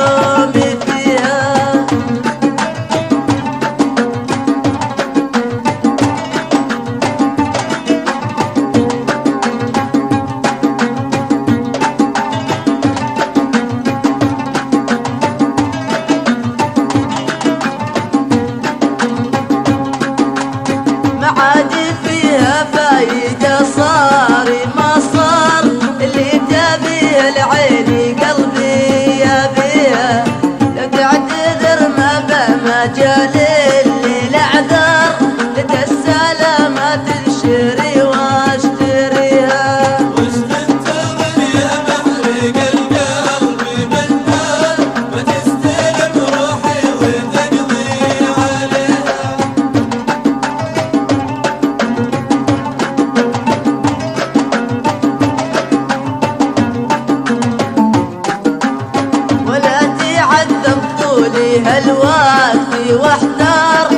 يومي فيها. معادي فيها فايدة صار ما صار، اللي جابيه العين قلبي يا بيها. لو تعتذر ما بمجال اللي الاعذار، لك السلامة تنشري واشتريها. وش تنتظر يا محرق القلب بالنار، ما تستلم روحي وتقضي عليها. ولا تعذب طولي هالوقت واحتار،